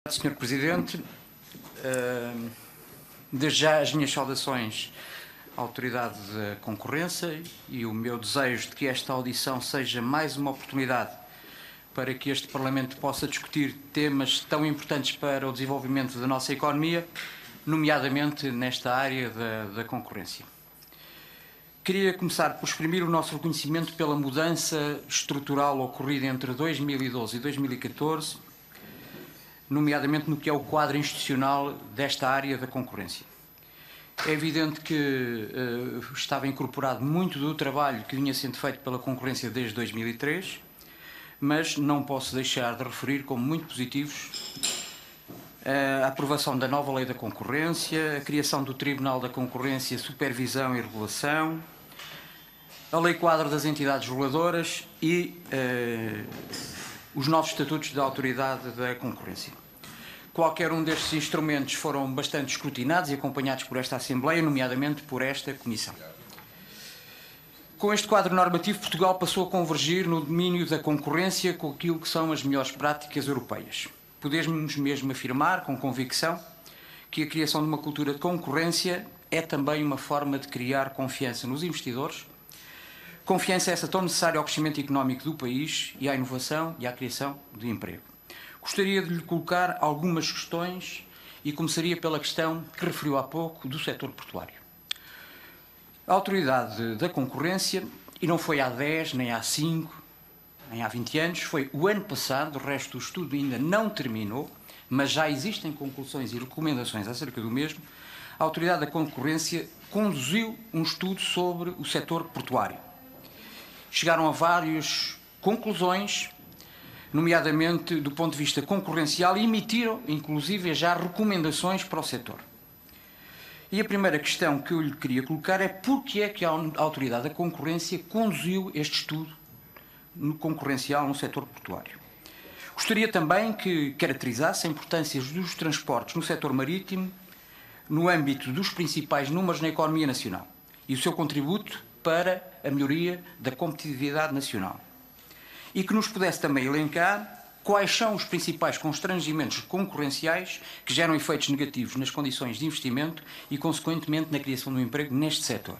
Senhor Presidente, desde já as minhas saudações à Autoridade da Concorrência e o meu desejo de que esta audição seja mais uma oportunidade para que este Parlamento possa discutir temas tão importantes para o desenvolvimento da nossa economia, nomeadamente nesta área da concorrência. Queria começar por exprimir o nosso reconhecimento pela mudança estrutural ocorrida entre 2012 e 2014, nomeadamente no que é o quadro institucional desta área da concorrência. É evidente que estava incorporado muito do trabalho que vinha sendo feito pela concorrência desde 2003, mas não posso deixar de referir como muito positivos a aprovação da nova lei da concorrência, a criação do Tribunal da Concorrência, Supervisão e Regulação, a lei quadro das entidades reguladoras e os novos estatutos da Autoridade da Concorrência. Qualquer um destes instrumentos foram bastante escrutinados e acompanhados por esta Assembleia, nomeadamente por esta Comissão. Com este quadro normativo, Portugal passou a convergir no domínio da concorrência com aquilo que são as melhores práticas europeias. Podemos mesmo afirmar, com convicção, que a criação de uma cultura de concorrência é também uma forma de criar confiança nos investidores, confiança essa tão necessária ao crescimento económico do país e à inovação e à criação de emprego. Gostaria de lhe colocar algumas questões e começaria pela questão que referiu há pouco do setor portuário. A Autoridade da Concorrência, e não foi há 10, nem há 5, nem há 20 anos, foi o ano passado, o resto do estudo ainda não terminou, mas já existem conclusões e recomendações acerca do mesmo. A Autoridade da Concorrência conduziu um estudo sobre o setor portuário. Chegaram a várias conclusões, nomeadamente do ponto de vista concorrencial, e emitiram, inclusive, já recomendações para o setor. E a primeira questão que eu lhe queria colocar é porque é que a Autoridade da Concorrência conduziu este estudo no concorrencial no setor portuário. Gostaria também que caracterizasse a importância dos transportes no setor marítimo no âmbito dos principais números na economia nacional e o seu contributo para a melhoria da competitividade nacional. E que nos pudesse também elencar quais são os principais constrangimentos concorrenciais que geram efeitos negativos nas condições de investimento e, consequentemente, na criação do emprego neste setor.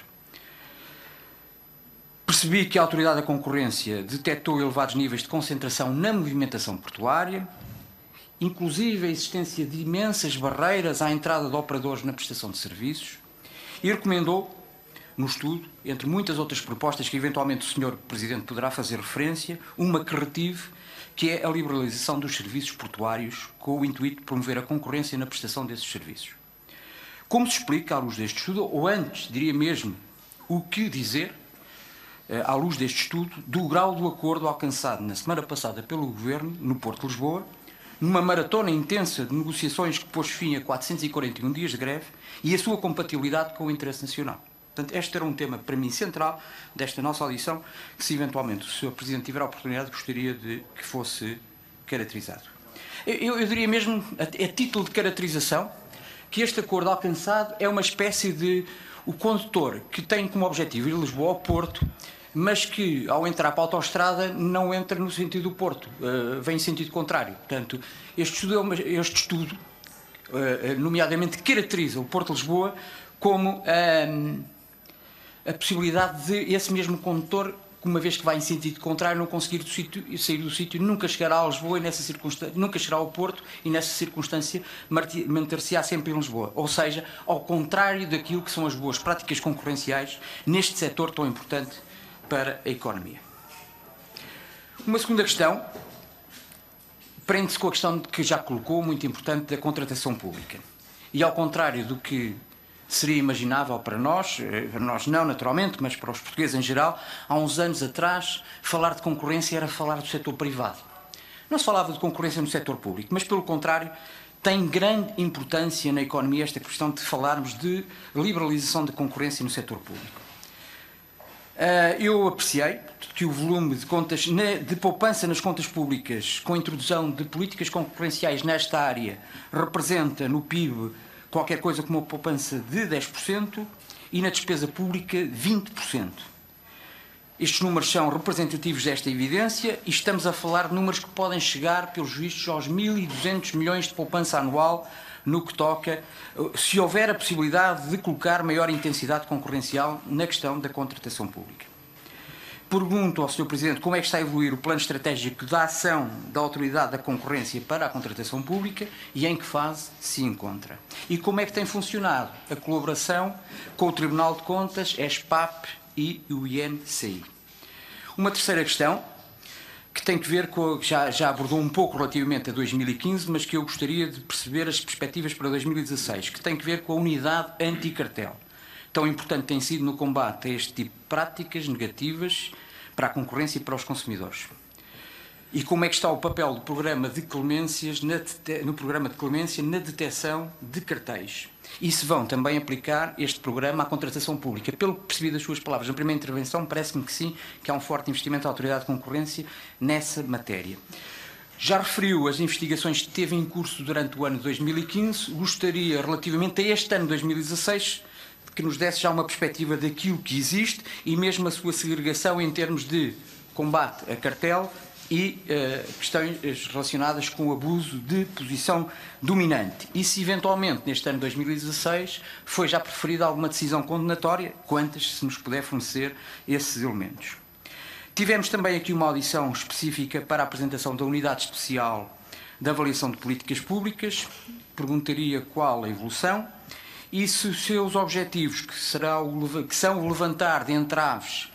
Percebi que a Autoridade da Concorrência detectou elevados níveis de concentração na movimentação portuária, inclusive a existência de imensas barreiras à entrada de operadores na prestação de serviços, e recomendou, no estudo, entre muitas outras propostas que eventualmente o Sr. Presidente poderá fazer referência, uma que retive, que é a liberalização dos serviços portuários, com o intuito de promover a concorrência na prestação desses serviços. Como se explica à luz deste estudo, ou antes, diria mesmo, o que dizer, à luz deste estudo, do grau do acordo alcançado na semana passada pelo Governo, no Porto de Lisboa, numa maratona intensa de negociações que pôs fim a 441 dias de greve e a sua compatibilidade com o interesse nacional. Portanto, este era um tema, para mim, central desta nossa audição, que, se eventualmente o Sr. Presidente tiver a oportunidade, gostaria de que fosse caracterizado. Eu diria mesmo, a título de caracterização, que este acordo alcançado é uma espécie de o condutor que tem como objetivo ir de Lisboa ao Porto, mas que, ao entrar para a autoestrada, não entra no sentido do Porto, vem em sentido contrário. Portanto, este estudo, nomeadamente, caracteriza o Porto de Lisboa como a possibilidade de esse mesmo condutor, uma vez que vai em sentido contrário, não conseguir sair do sítio, nunca chegará a Lisboa e nessa circunstância, nunca chegará ao Porto e nessa circunstância manter-se-á sempre em Lisboa. Ou seja, ao contrário daquilo que são as boas práticas concorrenciais neste setor tão importante para a economia. Uma segunda questão prende-se com a questão que já colocou, muito importante, da contratação pública. E ao contrário do que seria imaginável para nós não naturalmente, mas para os portugueses em geral, há uns anos atrás, falar de concorrência era falar do setor privado. Não se falava de concorrência no setor público, mas, pelo contrário, tem grande importância na economia esta questão de falarmos de liberalização da concorrência no setor público. Eu apreciei que o volume de contas de poupança nas contas públicas, com a introdução de políticas concorrenciais nesta área, representa no PIB qualquer coisa como uma poupança de 10% e na despesa pública 20%. Estes números são representativos desta evidência e estamos a falar de números que podem chegar, pelos vistos, aos 1.200 milhões de poupança anual no que toca, se houver a possibilidade de colocar maior intensidade concorrencial na questão da contratação pública. Pergunto ao Sr. Presidente como é que está a evoluir o plano estratégico de ação da Autoridade da Concorrência para a contratação pública e em que fase se encontra. E como é que tem funcionado a colaboração com o Tribunal de Contas, a ESPAP e o INCI. Uma terceira questão, que tem que ver com, já abordou um pouco relativamente a 2015, mas que eu gostaria de perceber as perspectivas para 2016, que tem que ver com a unidade anticartel. Tão importante tem sido no combate a este tipo de práticas negativas para a concorrência e para os consumidores. E como é que está o papel do programa de clemências no programa de clemência na detecção de cartéis? E se vão também aplicar este programa à contratação pública? Pelo que percebi das suas palavras na primeira intervenção, parece-me que sim, que há um forte investimento da Autoridade de Concorrência nessa matéria. Já referiu as investigações que teve em curso durante o ano de 2015. Gostaria, relativamente a este ano de 2016, que nos desse já uma perspectiva daquilo que existe e mesmo a sua segregação em termos de combate a cartel e questões relacionadas com o abuso de posição dominante. E se eventualmente neste ano de 2016 foi já preferida alguma decisão condenatória, quantas, se nos puder fornecer esses elementos. Tivemos também aqui uma audição específica para a apresentação da Unidade Especial de Avaliação de Políticas Públicas. Perguntaria qual a evolução e se os seus objetivos, que são o levantar de entraves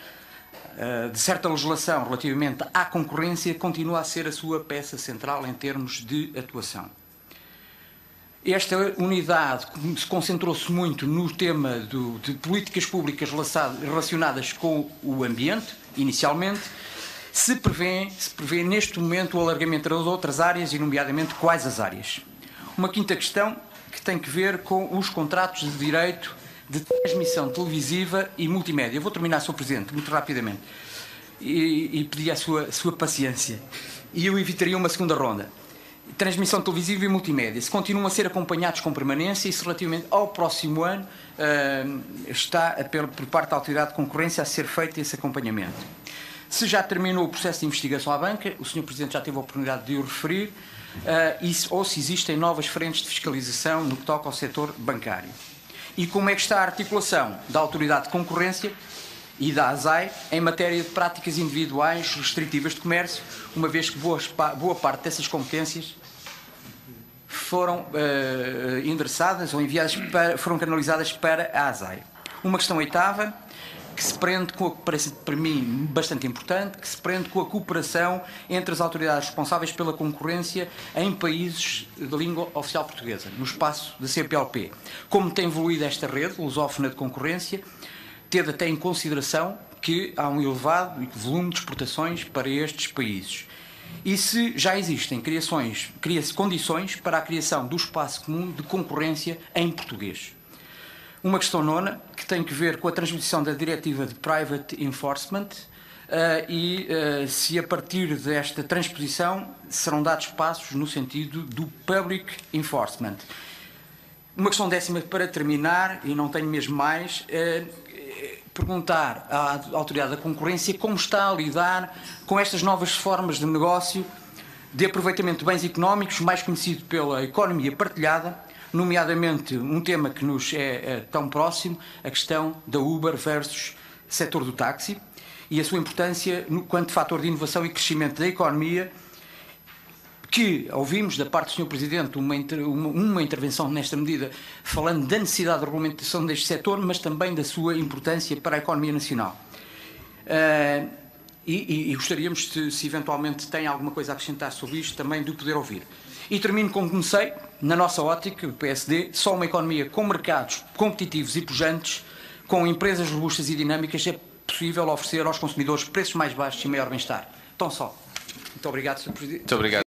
de certa legislação relativamente à concorrência, continua a ser a sua peça central em termos de atuação. Esta unidade concentrou-se muito no tema de políticas públicas relacionadas com o ambiente, inicialmente. Se prevê neste momento o alargamento das outras áreas e, nomeadamente, quais as áreas? Uma quinta questão que tem que ver com os contratos de direito de transmissão televisiva e multimédia. Eu vou terminar, Sr. Presidente, muito rapidamente, e pedir a sua paciência. E eu evitaria uma segunda ronda. Transmissão televisiva e multimédia. Se continuam a ser acompanhados com permanência e se relativamente ao próximo ano está, por parte da Autoridade de Concorrência, a ser feito esse acompanhamento. Se já terminou o processo de investigação à banca, o Sr. Presidente já teve a oportunidade de o referir, ou se existem novas frentes de fiscalização no que toca ao setor bancário. E como é que está a articulação da Autoridade de Concorrência e da ASAI em matéria de práticas individuais restritivas de comércio, uma vez que boa parte dessas competências foram endereçadas ou enviadas foram canalizadas para a ASAI. Uma questão oitava, que se prende com, parece para mim bastante importante, que se prende com a cooperação entre as autoridades responsáveis pela concorrência em países de língua oficial portuguesa, no espaço da CPLP. Como tem evoluído esta rede lusófona de concorrência, tendo até em consideração que há um elevado volume de exportações para estes países. E se já existem cria-se condições para a criação do espaço comum de concorrência em português. Uma questão nona, que tem que ver com a transposição da Diretiva de Private Enforcement se a partir desta transposição serão dados passos no sentido do Public Enforcement. Uma questão décima para terminar, e não tenho mesmo mais, perguntar à Autoridade da Concorrência como está a lidar com estas novas formas de negócio de aproveitamento de bens económicos, mais conhecido pela economia partilhada, nomeadamente um tema que nos é tão próximo, a questão da Uber versus setor do táxi e a sua importância quanto fator de inovação e crescimento da economia, que ouvimos da parte do Sr. Presidente uma intervenção nesta medida, falando da necessidade de regulamentação deste setor, mas também da sua importância para a economia nacional. E gostaríamos, se eventualmente tem alguma coisa a acrescentar sobre isto, também de o poder ouvir. E termino como comecei, na nossa ótica, o PSD, só uma economia com mercados competitivos e pujantes, com empresas robustas e dinâmicas, é possível oferecer aos consumidores preços mais baixos e maior bem-estar. Tão só. Muito obrigado, Sr. Presidente. Muito obrigado.